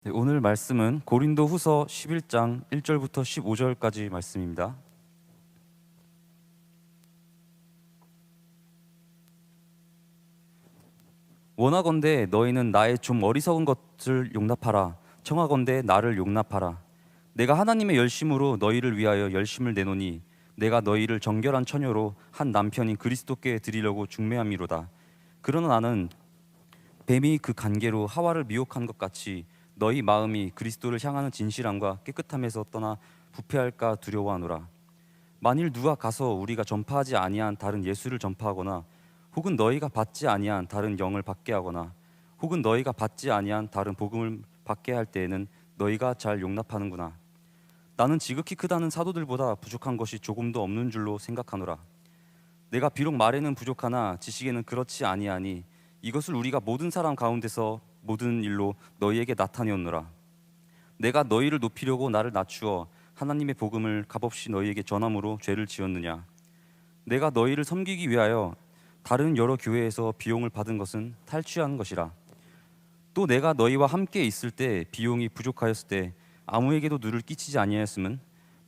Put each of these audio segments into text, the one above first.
네, 오늘 말씀은 고린도후서 11장 1절부터 15절까지 말씀입니다. 원하건대 너희는 나의 좀 어리석은 것을 용납하라. 청하건대 나를 용납하라. 내가 하나님의 열심으로 너희를 위하여 열심을 내노니 내가 너희를 정결한 처녀로 한 남편인 그리스도께 드리려고 중매함이로다. 그러나 나는 뱀이 그 간계로 하와를 미혹한 것 같이 너희 마음이 그리스도를 향하는 진실함과 깨끗함에서 떠나 부패할까 두려워하노라. 만일 누가 가서 우리가 전파하지 아니한 다른 예수를 전파하거나 혹은 너희가 받지 아니한 다른 영을 받게 하거나 혹은 너희가 받지 아니한 다른 복음을 받게 할 때에는 너희가 잘 용납하는구나. 나는 지극히 크다는 사도들보다 부족한 것이 조금도 없는 줄로 생각하노라. 내가 비록 말에는 부족하나 지식에는 그렇지 아니하니 이것을 우리가 모든 사람 가운데서 모든 일로 너희에게 나타내었노라. 내가 너희를 높이려고 나를 낮추어 하나님의 복음을 값없이 너희에게 전함으로 죄를 지었느냐. 내가 너희를 섬기기 위하여 다른 여러 교회에서 비용을 받은 것은 탈취한 것이라. 또 내가 너희와 함께 있을 때 비용이 부족하였을 때 아무에게도 누를 끼치지 아니하였음은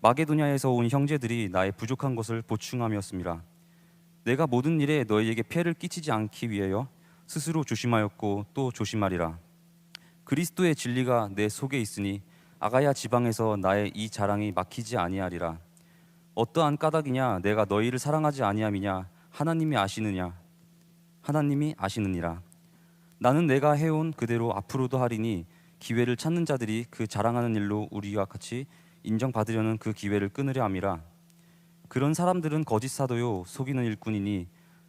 마게도냐에서 온 형제들이 나의 부족한 것을 보충함이었음이라. 내가 모든 일에 너희에게 폐를 끼치지 않기 위하여 스스로 조심하였고 또 조심하리라. 그리스도의 진리가 내 속에 있으니 아가야 지방에서 나의 이 자랑이 막히지 아니하리라. 어떠한 까닭이냐 내가 너희를 사랑하지 아니함이냐 하나님이 아시느니라. 나는 내가 해온 그대로 앞으로도 하리니 기회를 찾는 자들이 그 자랑하는 일로 우리와 같이 인정받으려는 그 기회를 끊으려 함이라. 그런 사람들은 거짓 사도요 속이는 일꾼이니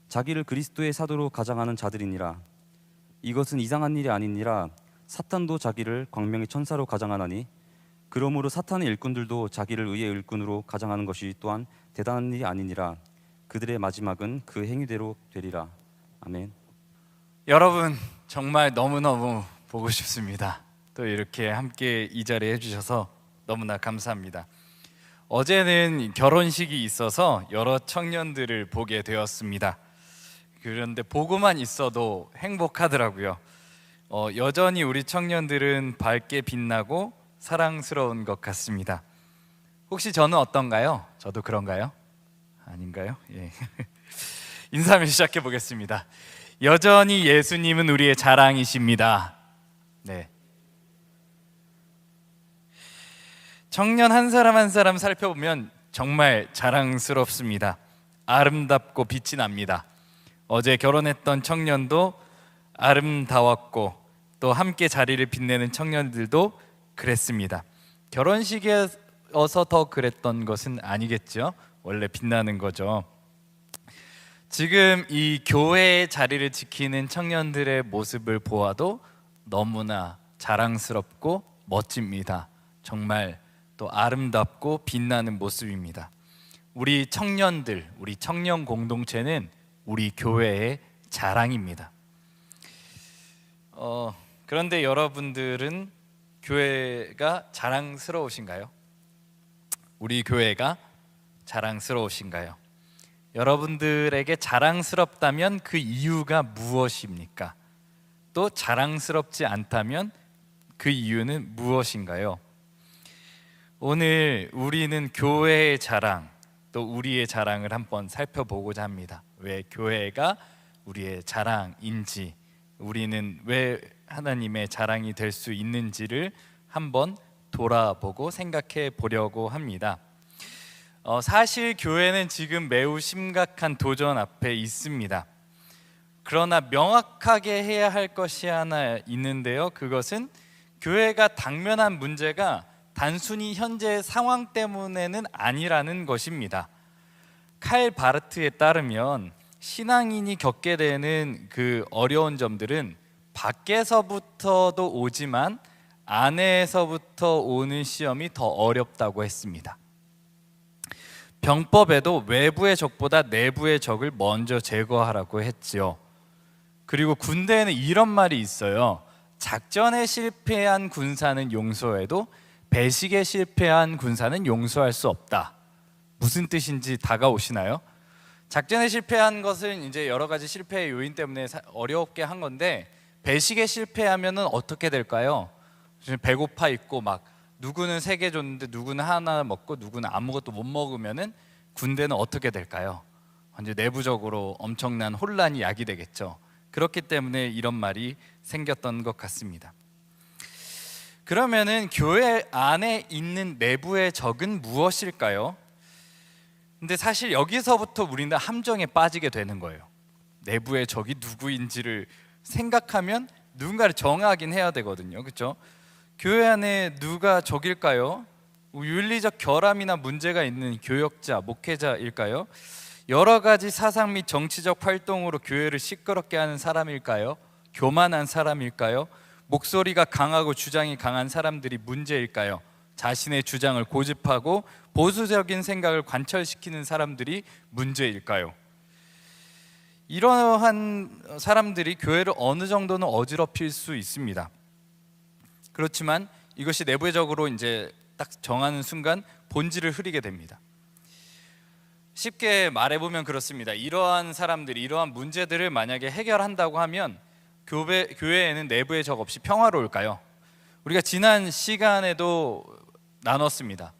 자기를 그리스도의 사도로 가장하는 자들이니라. 이것은 이상한 일이 아니니라. 사탄도 자기를 광명의 천사로 가장하나니 그러므로 사탄의 일꾼들도 자기를 의의 일꾼으로 가장하는 것이 또한 대단한 일이 아니니라. 그들의 마지막은 그 행위대로 되리라. 아멘. 여러분 정말 너무너무 보고 싶습니다. 또 이렇게 함께 이 자리에 해주셔서 너무나 감사합니다. 어제는 결혼식이 있어서 여러 청년들을 보게 되었습니다. 그런데 보고만 있어도 행복하더라고요. 여전히 우리 청년들은 밝게 빛나고 사랑스러운 것 같습니다. 혹시 저는 어떤가요? 저도 그런가요? 아닌가요? 예. 인사를 시작해 보겠습니다. 여전히 예수님은 우리의 자랑이십니다. 네. 청년 한 사람 한 사람 살펴보면 정말 자랑스럽습니다. 아름답고 빛이 납니다. 어제 결혼했던 청년도 아름다웠고 또 함께 자리를 빛내는 청년들도 그랬습니다. 결혼식에서 더 그랬던 것은 아니겠죠. 원래 빛나는 거죠. 지금 이 교회의 자리를 지키는 청년들의 모습을 보아도 너무나 자랑스럽고 멋집니다. 정말 또 아름답고 빛나는 모습입니다. 우리 청년들, 우리 청년 공동체는 우리 교회의 자랑입니다. 그런데 여러분들은 교회가 자랑스러우신가요? 우리 교회가 자랑스러우신가요? 여러분들에게 자랑스럽다면 그 이유가 무엇입니까? 또 자랑스럽지 않다면 그 이유는 무엇인가요? 오늘 우리는 교회의 자랑, 또 우리의 자랑을 한번 살펴보고자 합니다. 왜 교회가 우리의 자랑인지, 우리는 왜 하나님의 자랑이 될 수 있는지를 한번 돌아보고 생각해 보려고 합니다. 사실 교회는 지금 매우 심각한 도전 앞에 있습니다. 그러나 명확하게 해야 할 것이 하나 있는데요. 그것은 교회가 당면한 문제가 단순히 현재의 상황 때문에는 아니라는 것입니다. 칼 바르트에 따르면 신앙인이 겪게 되는 그 어려운 점들은 밖에서부터도 오지만 안에서부터 오는 시험이 더 어렵다고 했습니다. 병법에도 외부의 적보다 내부의 적을 먼저 제거하라고 했지요. 그리고 군대에는 이런 말이 있어요. 작전에 실패한 군사는 용서해도 배식에 실패한 군사는 용서할 수 없다. 무슨 뜻인지 다가오시나요? 작전에 실패한 것은 이제 여러 가지 실패의 요인 때문에 어렵게 한 건데 배식에 실패하면은 어떻게 될까요? 지금 배고파 있고 막 누구는 3개 줬는데 누구는 하나 먹고 누구는 아무것도 못 먹으면은 군대는 어떻게 될까요? 완전 내부적으로 엄청난 혼란이 야기되겠죠. 그렇기 때문에 이런 말이 생겼던 것 같습니다. 그러면은 교회 안에 있는 내부의 적은 무엇일까요? 근데 사실 여기서부터 우리는 함정에 빠지게 되는 거예요. 내부의 적이 누구인지를 생각하면 누군가를 정하긴 해야 되거든요. 그렇죠? 교회 안에 누가 적일까요? 윤리적 결함이나 문제가 있는 교역자, 목회자일까요? 여러 가지 사상 및 정치적 활동으로 교회를 시끄럽게 하는 사람일까요? 교만한 사람일까요? 목소리가 강하고 주장이 강한 사람들이 문제일까요? 자신의 주장을 고집하고 보수적인 생각을 관철시키는 사람들이 문제일까요? 이러한 사람들이 교회를 어느 정도는 어지럽힐 수 있습니다. 그렇지만 이것이 내부적으로 이제 딱 정하는 순간 본질을 흐리게 됩니다. 쉽게 말해보면 그렇습니다. 이러한 사람들이 이러한 문제들을 만약에 해결한다고 하면 교회에는 내부의 적 없이 평화로울까요? 우리가 지난 시간에도 나눴습니다.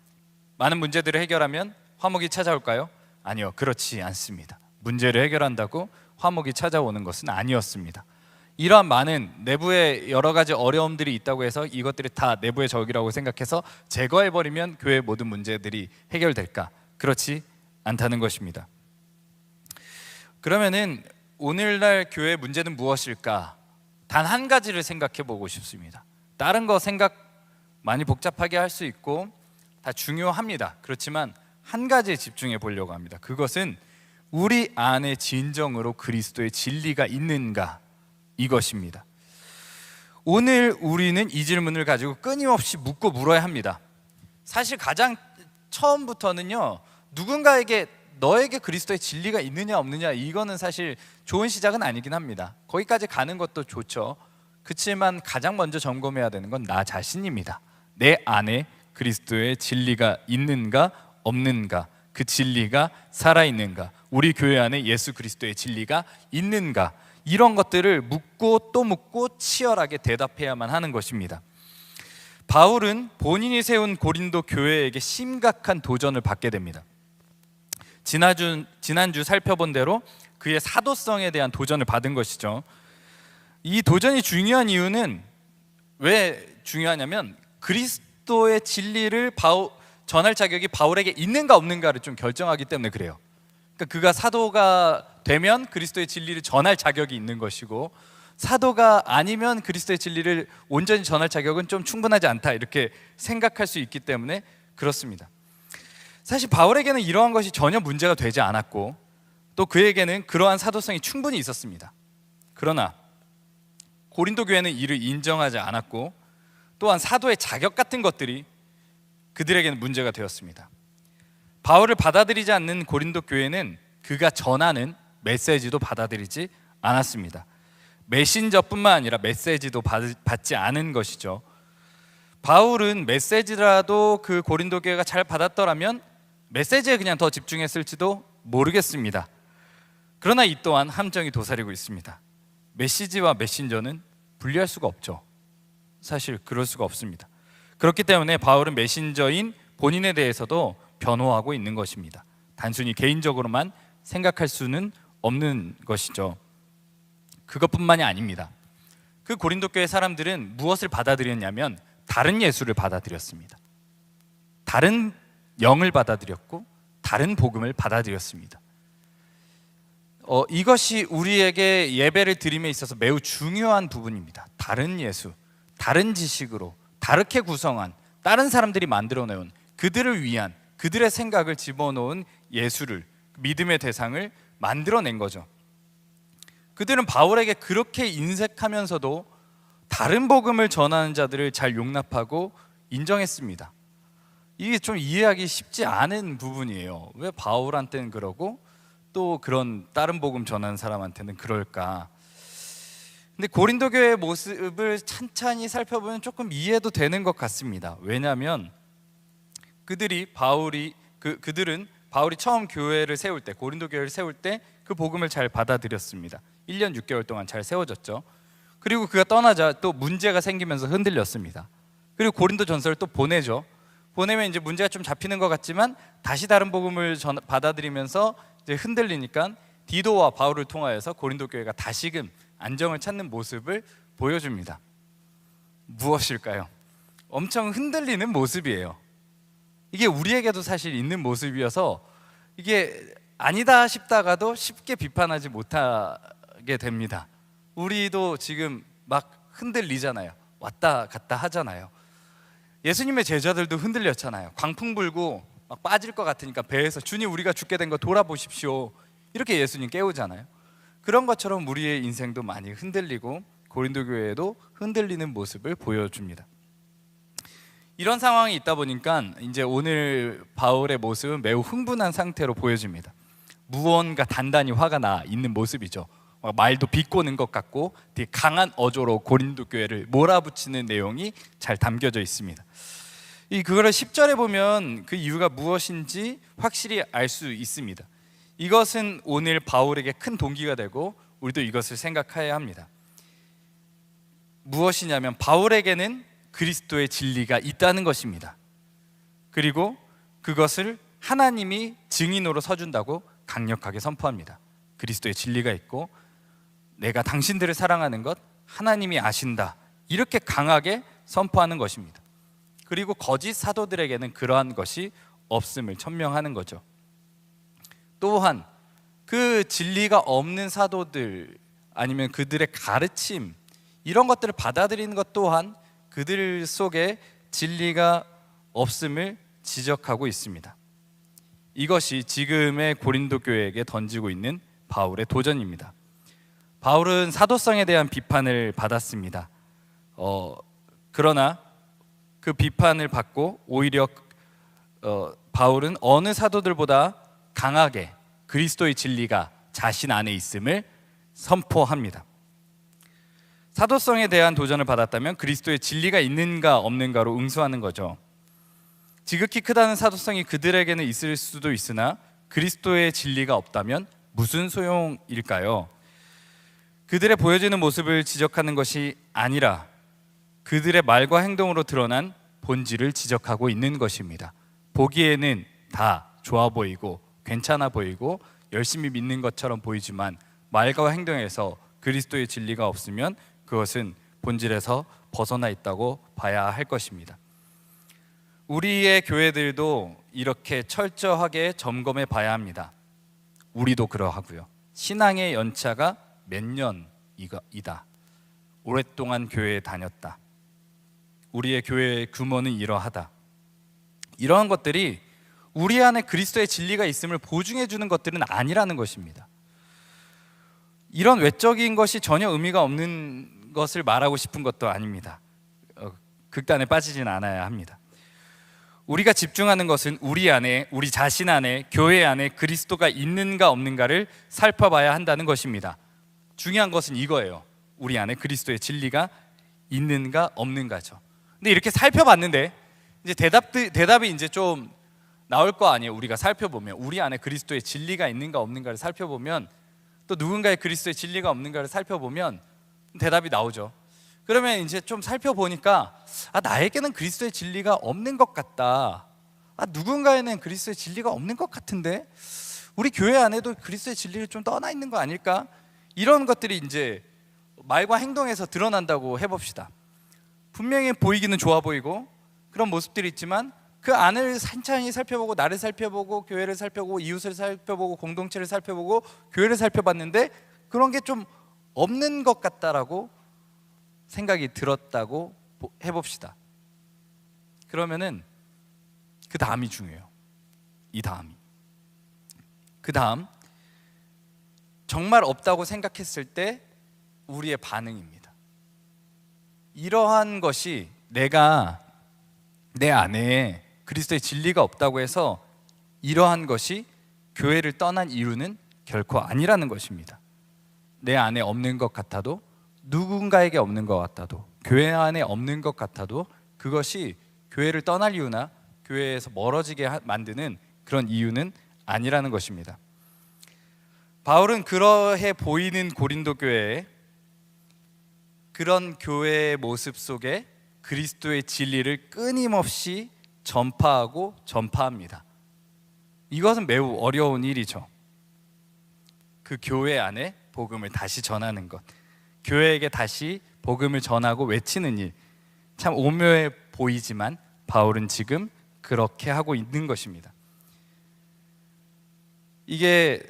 많은 문제들을 해결하면 화목이 찾아올까요? 아니요, 그렇지 않습니다. 문제를 해결한다고 화목이 찾아오는 것은 아니었습니다. 이러한 많은 내부에 여러 가지 어려움들이 있다고 해서 이것들이 다 내부의 적이라고 생각해서 제거해버리면 교회의 모든 문제들이 해결될까? 그렇지 않다는 것입니다. 그러면은 오늘날 교회의 문제는 무엇일까? 단 한 가지를 생각해 보고 싶습니다. 다른 거 생각 많이 복잡하게 할 수 있고 다 중요합니다. 그렇지만 한 가지에 집중해 보려고 합니다. 그것은 우리 안에 진정으로 그리스도의 진리가 있는가, 이것입니다. 오늘 우리는 이 질문을 가지고 끊임없이 묻고 물어야 합니다. 사실 가장 처음부터는요, 누군가에게 너에게 그리스도의 진리가 있느냐 없느냐, 이거는 사실 좋은 시작은 아니긴 합니다. 거기까지 가는 것도 좋죠. 그렇지만 가장 먼저 점검해야 되는 건 나 자신입니다. 내 안에 그리스도의 진리가 있는가 없는가, 그 진리가 살아있는가, 우리 교회 안에 예수 그리스도의 진리가 있는가, 이런 것들을 묻고 또 묻고 치열하게 대답해야만 하는 것입니다. 바울은 본인이 세운 고린도 교회에게 심각한 도전을 받게 됩니다. 지난주 살펴본 대로 그의 사도성에 대한 도전을 받은 것이죠. 이 도전이 중요한 이유는 왜 중요하냐면 그리스도의 진리를 전할 자격이 바울에게 있는가 없는가를 좀 결정하기 때문에 그래요. 그러니까 그가 사도가 되면 그리스도의 진리를 전할 자격이 있는 것이고, 사도가 아니면 그리스도의 진리를 온전히 전할 자격은 좀 충분하지 않다, 이렇게 생각할 수 있기 때문에 그렇습니다. 사실 바울에게는 이러한 것이 전혀 문제가 되지 않았고 또 그에게는 그러한 사도성이 충분히 있었습니다. 그러나 고린도 교회는 이를 인정하지 않았고 또한 사도의 자격 같은 것들이 그들에게는 문제가 되었습니다. 바울을 받아들이지 않는 고린도 교회는 그가 전하는 메시지도 받아들이지 않았습니다. 메신저뿐만 아니라 메시지도 받지 않은 것이죠. 바울은 메시지라도 그 고린도 교회가 잘 받았더라면 메시지에 그냥 더 집중했을지도 모르겠습니다. 그러나 이 또한 함정이 도사리고 있습니다. 메시지와 메신저는 분리할 수가 없죠. 사실 그럴 수가 없습니다. 그렇기 때문에 바울은 메신저인 본인에 대해서도 변호하고 있는 것입니다. 단순히 개인적으로만 생각할 수는 없는 것이죠. 그것뿐만이 아닙니다. 그 고린도 교회 사람들은 무엇을 받아들였냐면 다른 예수를 받아들였습니다. 다른 영을 받아들였고 다른 복음을 받아들였습니다. 이것이 우리에게 예배를 드림에 있어서 매우 중요한 부분입니다. 다른 예수, 다른 지식으로 다르게 구성한 다른 사람들이 만들어내온 그들을 위한 그들의 생각을 집어넣은 예수를, 믿음의 대상을 만들어낸 거죠. 그들은 바울에게 그렇게 인색하면서도 다른 복음을 전하는 자들을 잘 용납하고 인정했습니다. 이게 좀 이해하기 쉽지 않은 부분이에요. 왜 바울한테는 그러고 또 그런 다른 복음 전하는 사람한테는 그럴까? 근데 고린도 교회의 모습을 찬찬히 살펴보면 조금 이해도 되는 것 같습니다. 왜냐하면 그들은 바울이 처음 교회를 세울 때, 고린도 교회를 세울 때 그 복음을 잘 받아들였습니다. 1년 6개월 동안 잘 세워졌죠. 그리고 그가 떠나자 또 문제가 생기면서 흔들렸습니다. 그리고 고린도전서를 또 보내죠. 보내면 이제 문제가 좀 잡히는 것 같지만 다시 다른 복음을 받아들이면서 이제 흔들리니까 디도와 바울을 통하여서 고린도 교회가 다시금 안정을 찾는 모습을 보여줍니다. 무엇일까요? 엄청 흔들리는 모습이에요. 이게 우리에게도 사실 있는 모습이어서 이게 아니다 싶다가도 쉽게 비판하지 못하게 됩니다. 우리도 지금 막 흔들리잖아요. 왔다 갔다 하잖아요. 예수님의 제자들도 흔들렸잖아요. 광풍 불고 막 빠질 것 같으니까 배에서 주님 우리가 죽게 된 거 돌아보십시오. 이렇게 예수님 깨우잖아요. 그런 것처럼 우리의 인생도 많이 흔들리고 고린도 교회에도 흔들리는 모습을 보여줍니다. 이런 상황이 있다 보니까 이제 오늘 바울의 모습은 매우 흥분한 상태로 보여집니다. 무언가 단단히 화가 나 있는 모습이죠. 말도 비꼬는 것 같고 되게 강한 어조로 고린도 교회를 몰아붙이는 내용이 잘 담겨져 있습니다. 그거를 10절에 보면 그 이유가 무엇인지 확실히 알 수 있습니다. 이것은 오늘 바울에게 큰 동기가 되고 우리도 이것을 생각해야 합니다. 무엇이냐면 바울에게는 그리스도의 진리가 있다는 것입니다. 그리고 그것을 하나님이 증인으로 서준다고 강력하게 선포합니다. 그리스도의 진리가 있고 내가 당신들을 사랑하는 것 하나님이 아신다. 이렇게 강하게 선포하는 것입니다. 그리고 거짓 사도들에게는 그러한 것이 없음을 천명하는 거죠. 또한 그 진리가 없는 사도들 아니면 그들의 가르침 이런 것들을 받아들이는 것 또한 그들 속에 진리가 없음을 지적하고 있습니다. 이것이 지금의 고린도 교회에게 던지고 있는 바울의 도전입니다. 바울은 사도성에 대한 비판을 받았습니다. 그러나 그 비판을 받고 오히려 바울은 어느 사도들보다 강하게 그리스도의 진리가 자신 안에 있음을 선포합니다. 사도성에 대한 도전을 받았다면 그리스도의 진리가 있는가 없는가로 응수하는 거죠. 지극히 크다는 사도성이 그들에게는 있을 수도 있으나 그리스도의 진리가 없다면 무슨 소용일까요? 그들의 보여지는 모습을 지적하는 것이 아니라 그들의 말과 행동으로 드러난 본질을 지적하고 있는 것입니다. 보기에는 다 좋아 보이고 괜찮아 보이고 열심히 믿는 것처럼 보이지만 말과 행동에서 그리스도의 진리가 없으면 그것은 본질에서 벗어나 있다고 봐야 할 것입니다. 우리의 교회들도 이렇게 철저하게 점검해 봐야 합니다. 우리도 그러하고요. 신앙의 연차가 몇 년이다. 오랫동안 교회에 다녔다. 우리의 교회의 규모는 이러하다. 이러한 것들이 우리 안에 그리스도의 진리가 있음을 보증해 주는 것들은 아니라는 것입니다. 이런 외적인 것이 전혀 의미가 없는 것을 말하고 싶은 것도 아닙니다. 극단에 빠지진 않아야 합니다. 우리가 집중하는 것은 우리 안에, 우리 자신 안에, 교회 안에 그리스도가 있는가 없는가를 살펴봐야 한다는 것입니다. 중요한 것은 이거예요. 우리 안에 그리스도의 진리가 있는가 없는가죠. 근데 이렇게 살펴봤는데 이제 대답이 이제 좀 나올 거 아니에요. 우리가 살펴보면 우리 안에 그리스도의 진리가 있는가 없는가를 살펴보면 또 누군가의 그리스도의 진리가 없는가를 살펴보면 대답이 나오죠. 그러면 이제 좀 살펴보니까 나에게는 그리스도의 진리가 없는 것 같다. 누군가에는 그리스도의 진리가 없는 것 같은데 우리 교회 안에도 그리스도의 진리를 좀 떠나 있는 거 아닐까? 이런 것들이 이제 말과 행동에서 드러난다고 해봅시다. 분명히 보이기는 좋아 보이고 그런 모습들이 있지만 그 안을 찬찬히 살펴보고 나를 살펴보고 교회를 살펴보고 이웃을 살펴보고 공동체를 살펴보고 교회를 살펴봤는데 그런 게 좀 없는 것 같다라고 생각이 들었다고 해봅시다. 그러면은 그 다음이 중요해요. 이 다음이. 그 다음 정말 없다고 생각했을 때 우리의 반응입니다. 이러한 것이 내가 내 안에 그리스도의 진리가 없다고 해서 이러한 것이 교회를 떠난 이유는 결코 아니라는 것입니다. 내 안에 없는 것 같아도 누군가에게 없는 것 같아도 교회 안에 없는 것 같아도 그것이 교회를 떠날 이유나 교회에서 멀어지게 만드는 그런 이유는 아니라는 것입니다. 바울은 그러해 보이는 고린도 교회에 그런 교회의 모습 속에 그리스도의 진리를 끊임없이 전파하고 전파합니다. 이것은 매우 어려운 일이죠. 그 교회 안에 복음을 다시 전하는 것, 교회에게 다시 복음을 전하고 외치는 일, 참 오묘해 보이지만 바울은 지금 그렇게 하고 있는 것입니다. 이게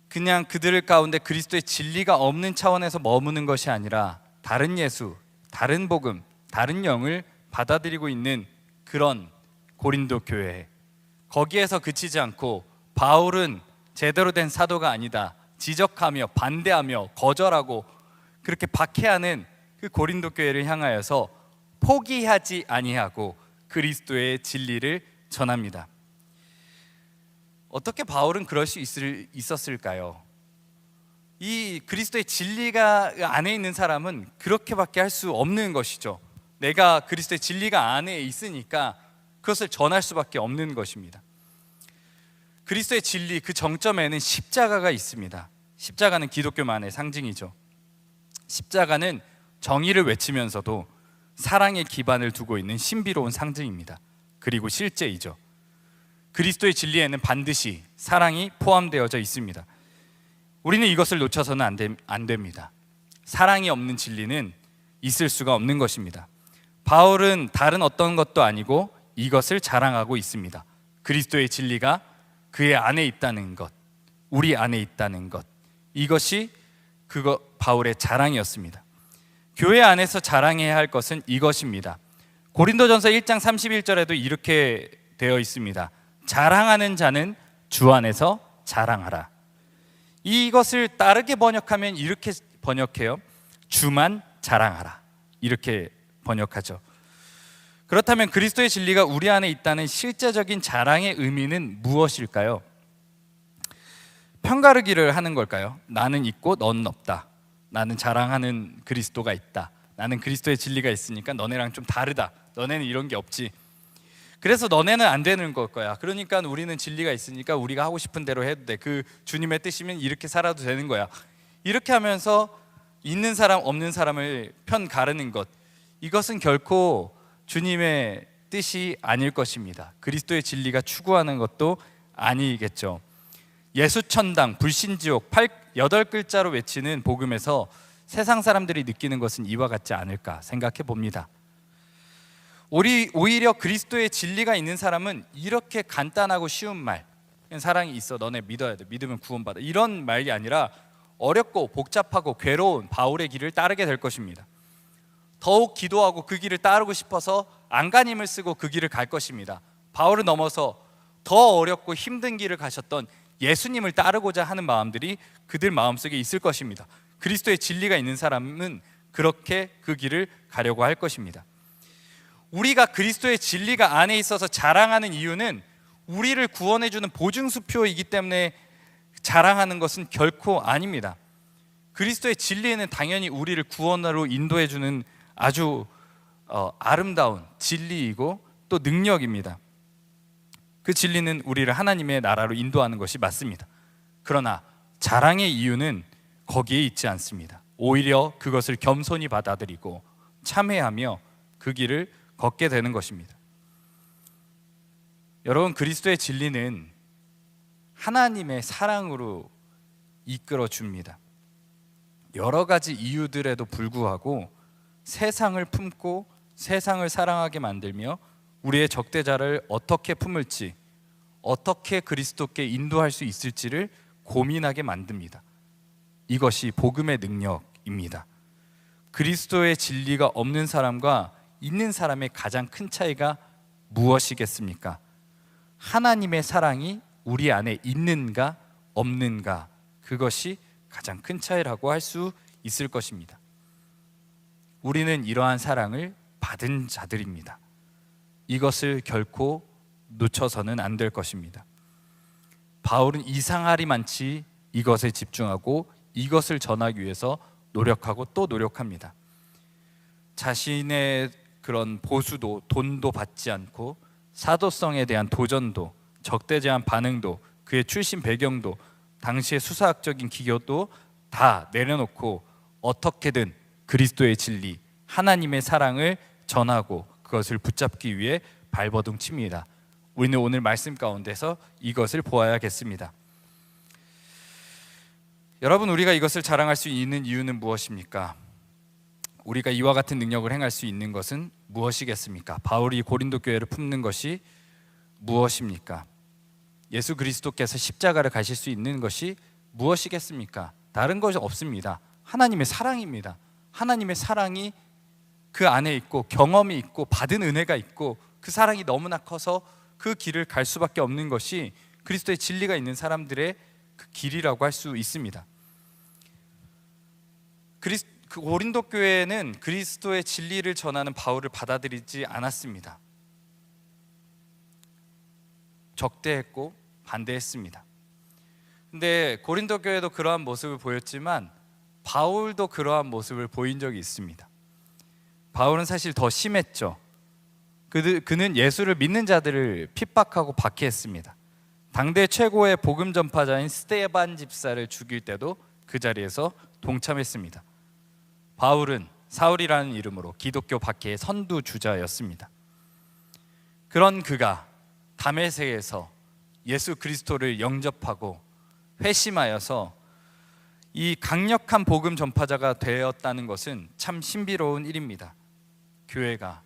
그냥 그들 가운데 그리스도의 진리가 없는 차원에서 머무는 것이 아니라 다른 예수, 다른 복음, 다른 영을 받아들이고 있는 그런 고린도 교회, 거기에서 그치지 않고 바울은 제대로 된 사도가 아니다 지적하며 반대하며 거절하고 그렇게 박해하는 그 고린도 교회를 향하여서 포기하지 아니하고 그리스도의 진리를 전합니다. 어떻게 바울은 그럴 수 있었을까요? 이 그리스도의 진리가 안에 있는 사람은 그렇게밖에 할 수 없는 것이죠. 내가 그리스도의 진리가 안에 있으니까 그것을 전할 수밖에 없는 것입니다. 그리스도의 진리 그 정점에는 십자가가 있습니다. 십자가는 기독교만의 상징이죠. 십자가는 정의를 외치면서도 사랑의 기반을 두고 있는 신비로운 상징입니다. 그리고 실제이죠. 그리스도의 진리에는 반드시 사랑이 포함되어져 있습니다. 우리는 이것을 놓쳐서는 안 됩니다. 사랑이 없는 진리는 있을 수가 없는 것입니다. 바울은 다른 어떤 것도 아니고 이것을 자랑하고 있습니다. 그리스도의 진리가 그의 안에 있다는 것, 우리 안에 있다는 것, 이것이 바울의 자랑이었습니다. 교회 안에서 자랑해야 할 것은 이것입니다. 고린도전서 1장 31절에도 이렇게 되어 있습니다. 자랑하는 자는 주 안에서 자랑하라. 이것을 다르게 번역하면 이렇게 번역해요. 주만 자랑하라. 이렇게 번역하죠. 그렇다면 그리스도의 진리가 우리 안에 있다는 실제적인 자랑의 의미는 무엇일까요? 편가르기를 하는 걸까요? 나는 있고 너는 없다. 나는 자랑하는 그리스도가 있다. 나는 그리스도의 진리가 있으니까 너네랑 좀 다르다. 너네는 이런 게 없지. 그래서 너네는 안 되는 걸 거야. 그러니까 우리는 진리가 있으니까 우리가 하고 싶은 대로 해도 돼. 그 주님의 뜻이면 이렇게 살아도 되는 거야. 이렇게 하면서 있는 사람 없는 사람을 편 가르는 것, 이것은 결코 주님의 뜻이 아닐 것입니다. 그리스도의 진리가 추구하는 것도 아니겠죠. 예수천당, 불신지옥 8글자로 외치는 복음에서 세상 사람들이 느끼는 것은 이와 같지 않을까 생각해 봅니다. 오히려 그리스도의 진리가 있는 사람은 이렇게 간단하고 쉬운 말, 사랑이 있어 너네 믿어야 돼, 믿으면 구원받아, 이런 말이 아니라 어렵고 복잡하고 괴로운 바울의 길을 따르게 될 것입니다. 더욱 기도하고 그 길을 따르고 싶어서 안간힘을 쓰고 그 길을 갈 것입니다. 바울을 넘어서 더 어렵고 힘든 길을 가셨던 예수님을 따르고자 하는 마음들이 그들 마음속에 있을 것입니다. 그리스도의 진리가 있는 사람은 그렇게 그 길을 가려고 할 것입니다. 우리가 그리스도의 진리가 안에 있어서 자랑하는 이유는 우리를 구원해주는 보증수표이기 때문에 자랑하는 것은 결코 아닙니다. 그리스도의 진리는 당연히 우리를 구원으로 인도해주는 아주 아름다운 진리이고 또 능력입니다. 그 진리는 우리를 하나님의 나라로 인도하는 것이 맞습니다. 그러나 자랑의 이유는 거기에 있지 않습니다. 오히려 그것을 겸손히 받아들이고 참회하며 그 길을 걷게 되는 것입니다. 여러분, 그리스도의 진리는 하나님의 사랑으로 이끌어 줍니다. 여러 가지 이유들에도 불구하고 세상을 품고 세상을 사랑하게 만들며 우리의 적대자를 어떻게 품을지, 어떻게 그리스도께 인도할 수 있을지를 고민하게 만듭니다. 이것이 복음의 능력입니다. 그리스도의 진리가 없는 사람과 있는 사람의 가장 큰 차이가 무엇이겠습니까? 하나님의 사랑이 우리 안에 있는가 없는가, 그것이 가장 큰 차이라고 할 수 있을 것입니다. 우리는 이러한 사랑을 받은 자들입니다. 이것을 결코 놓쳐서는 안 될 것입니다. 바울은 이상하리만치 이것에 집중하고 이것을 전하기 위해서 노력하고 또 노력합니다. 자신의 그런 보수도, 돈도 받지 않고 사도성에 대한 도전도, 적대에 대한 반응도, 그의 출신 배경도, 당시의 수사학적인 기교도 다 내려놓고 어떻게든 그리스도의 진리, 하나님의 사랑을 전하고 그것을 붙잡기 위해 발버둥 칩니다. 우리는 오늘 말씀 가운데서 이것을 보아야겠습니다. 여러분, 우리가 이것을 자랑할 수 있는 이유는 무엇입니까? 우리가 이와 같은 능력을 행할 수 있는 것은 무엇이겠습니까? 바울이 고린도 교회를 품는 것이 무엇입니까? 예수 그리스도께서 십자가를 가실 수 있는 것이 무엇이겠습니까? 다른 것이 없습니다. 하나님의 사랑입니다. 하나님의 사랑이 그 안에 있고 경험이 있고 받은 은혜가 있고 그 사랑이 너무나 커서 그 길을 갈 수밖에 없는 것이 그리스도의 진리가 있는 사람들의 그 길이라고 할 수 있습니다. 그 고린도 교회는 그리스도의 진리를 전하는 바울을 받아들이지 않았습니다. 적대했고 반대했습니다. 근데 고린도 교회도 그러한 모습을 보였지만 바울도 그러한 모습을 보인 적이 있습니다. 바울은 사실 더 심했죠. 그는 예수를 믿는 자들을 핍박하고 박해했습니다. 당대 최고의 복음 전파자인 스데반 집사를 죽일 때도 그 자리에서 동참했습니다. 바울은 사울이라는 이름으로 기독교 박해의 선두주자였습니다. 그런 그가 다메섹에서 예수 그리스도를 영접하고 회심하여서 이 강력한 복음 전파자가 되었다는 것은 참 신비로운 일입니다. 교회가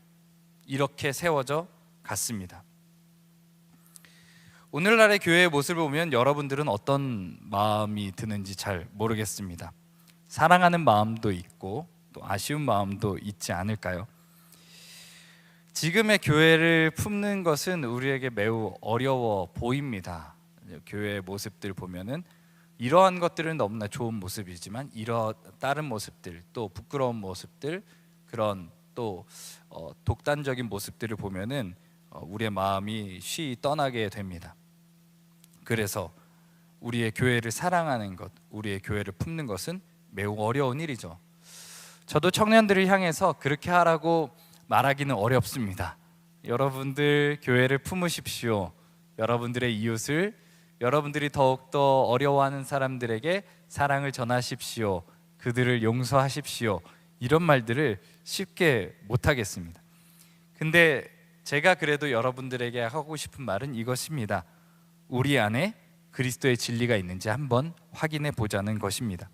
이렇게 세워져 갔습니다. 오늘날의 교회의 모습을 보면 여러분들은 어떤 마음이 드는지 잘 모르겠습니다. 사랑하는 마음도 있고 또 아쉬운 마음도 있지 않을까요? 지금의 교회를 품는 것은 우리에게 매우 어려워 보입니다. 교회의 모습들 보면은 이러한 것들은 너무나 좋은 모습이지만 다른 모습들, 또 부끄러운 모습들, 그런 또 독단적인 모습들을 보면은 우리의 마음이 쉬 떠나게 됩니다. 그래서 우리의 교회를 사랑하는 것, 우리의 교회를 품는 것은 매우 어려운 일이죠. 저도 청년들을 향해서 그렇게 하라고 말하기는 어렵습니다. 여러분들 교회를 품으십시오. 여러분들의 이웃을, 여러분들이 더욱더 어려워하는 사람들에게 사랑을 전하십시오. 그들을 용서하십시오. 이런 말들을 쉽게 못하겠습니다. 근데 제가 그래도 여러분들에게 하고 싶은 말은 이것입니다. 우리 안에 그리스도의 진리가 있는지 한번 확인해 보자는 것입니다.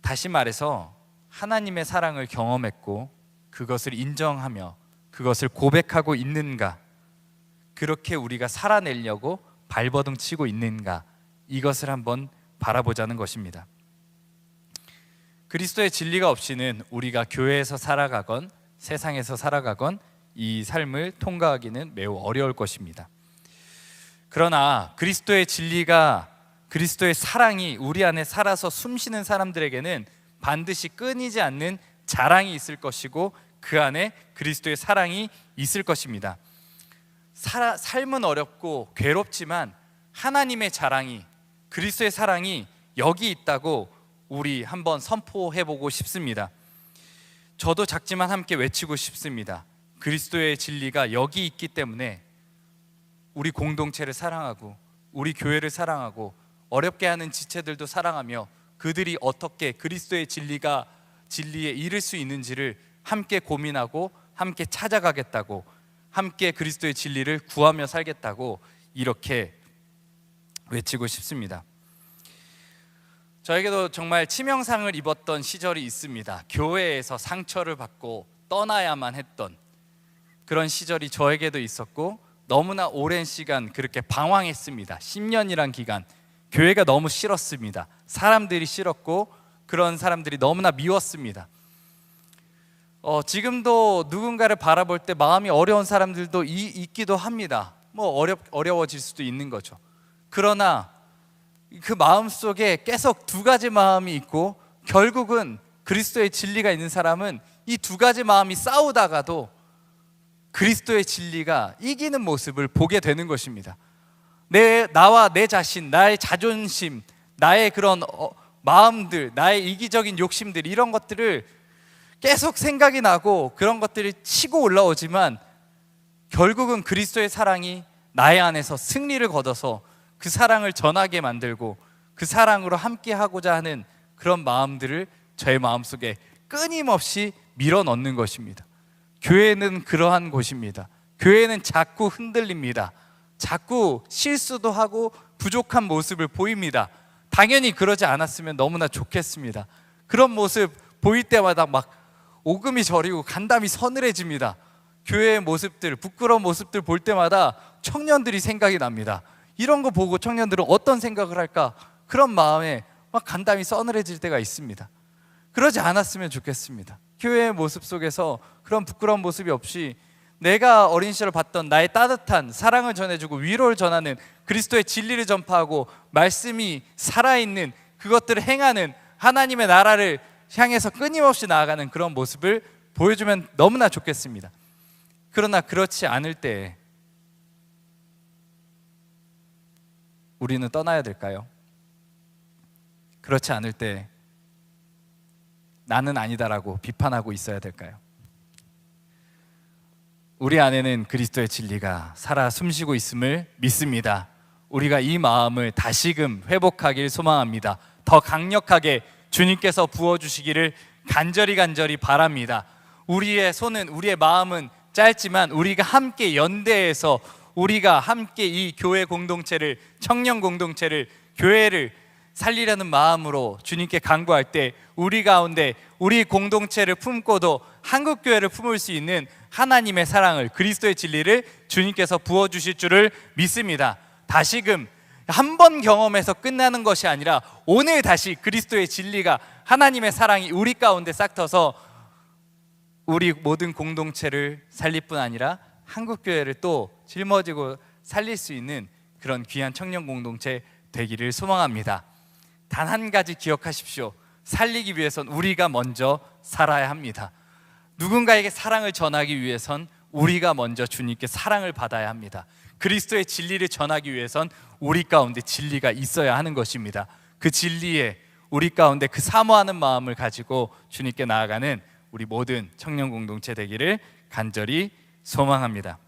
다시 말해서 하나님의 사랑을 경험했고 그것을 인정하며 그것을 고백하고 있는가, 그렇게 우리가 살아내려고 발버둥 치고 있는가, 이것을 한번 바라보자는 것입니다. 그리스도의 진리가 없이는 우리가 교회에서 살아가건 세상에서 살아가건 이 삶을 통과하기는 매우 어려울 것입니다. 그러나 그리스도의 진리가, 그리스도의 사랑이 우리 안에 살아서 숨쉬는 사람들에게는 반드시 끊이지 않는 자랑이 있을 것이고 그 안에 그리스도의 사랑이 있을 것입니다. 삶은 어렵고 괴롭지만 하나님의 자랑이, 그리스도의 사랑이 여기 있다고 우리 한번 선포해보고 싶습니다. 저도 작지만 함께 외치고 싶습니다. 그리스도의 진리가 여기 있기 때문에 우리 공동체를 사랑하고 우리 교회를 사랑하고 어렵게 하는 지체들도 사랑하며 그들이 어떻게 그리스도의 진리에 이를 수 있는지를 함께 고민하고 함께 찾아가겠다고, 함께 그리스도의 진리를 구하며 살겠다고 이렇게 외치고 싶습니다. 저에게도 정말 치명상을 입었던 시절이 있습니다. 교회에서 상처를 받고 떠나야만 했던 그런 시절이 저에게도 있었고 너무나 오랜 시간 그렇게 방황했습니다. 10년이란 기간 교회가 너무 싫었습니다. 사람들이 싫었고 그런 사람들이 너무나 미웠습니다. 지금도 누군가를 바라볼 때 마음이 어려운 사람들도 있기도 합니다. 어려워질 수도 있는 거죠. 그러나 그 마음 속에 계속 두 가지 마음이 있고 결국은 그리스도의 진리가 있는 사람은 이 두 가지 마음이 싸우다가도 그리스도의 진리가 이기는 모습을 보게 되는 것입니다. 나와 내 자신, 나의 자존심, 나의 그런 마음들, 나의 이기적인 욕심들, 이런 것들을 계속 생각이 나고 그런 것들이 치고 올라오지만 결국은 그리스도의 사랑이 나의 안에서 승리를 거둬서 그 사랑을 전하게 만들고 그 사랑으로 함께 하고자 하는 그런 마음들을 저의 마음속에 끊임없이 밀어넣는 것입니다. 교회는 그러한 곳입니다. 교회는 자꾸 흔들립니다. 자꾸 실수도 하고 부족한 모습을 보입니다. 당연히 그러지 않았으면 너무나 좋겠습니다. 그런 모습 보일 때마다 막 오금이 저리고 간담이 서늘해집니다. 교회의 모습들, 부끄러운 모습들 볼 때마다 청년들이 생각이 납니다. 이런 거 보고 청년들은 어떤 생각을 할까? 그런 마음에 막 간담이 서늘해질 때가 있습니다. 그러지 않았으면 좋겠습니다. 교회의 모습 속에서 그런 부끄러운 모습이 없이 내가 어린 시절 봤던 나의 따뜻한 사랑을 전해주고 위로를 전하는 그리스도의 진리를 전파하고 말씀이 살아있는 그것들을 행하는 하나님의 나라를 향해서 끊임없이 나아가는 그런 모습을 보여주면 너무나 좋겠습니다. 그러나 그렇지 않을 때 우리는 떠나야 될까요? 그렇지 않을 때 나는 아니다라고 비판하고 있어야 될까요? 우리 안에는 그리스도의 진리가 살아 숨쉬고 있음을 믿습니다. 우리가 이 마음을 다시금 회복하길 소망합니다. 더 강력하게 주님께서 부어주시기를 간절히 바랍니다. 우리의 손은, 우리의 마음은 짧지만 우리가 함께 연대해서 우리가 함께 이 교회 공동체를, 청년 공동체를, 교회를 살리려는 마음으로 주님께 간구할 때 우리 가운데 우리 공동체를 품고도 한국교회를 품을 수 있는 하나님의 사랑을, 그리스도의 진리를 주님께서 부어주실 줄을 믿습니다. 다시금 한 번 경험해서 끝나는 것이 아니라 오늘 다시 그리스도의 진리가, 하나님의 사랑이 우리 가운데 싹터서 우리 모든 공동체를 살릴 뿐 아니라 한국교회를 또 짊어지고 살릴 수 있는 그런 귀한 청년 공동체 되기를 소망합니다. 단 한 가지 기억하십시오. 살리기 위해선 우리가 먼저 살아야 합니다. 누군가에게 사랑을 전하기 위해선 우리가 먼저 주님께 사랑을 받아야 합니다. 그리스도의 진리를 전하기 위해선 우리 가운데 진리가 있어야 하는 것입니다. 그 진리에 우리 가운데 그 사모하는 마음을 가지고 주님께 나아가는 우리 모든 청년 공동체 되기를 간절히 소망합니다.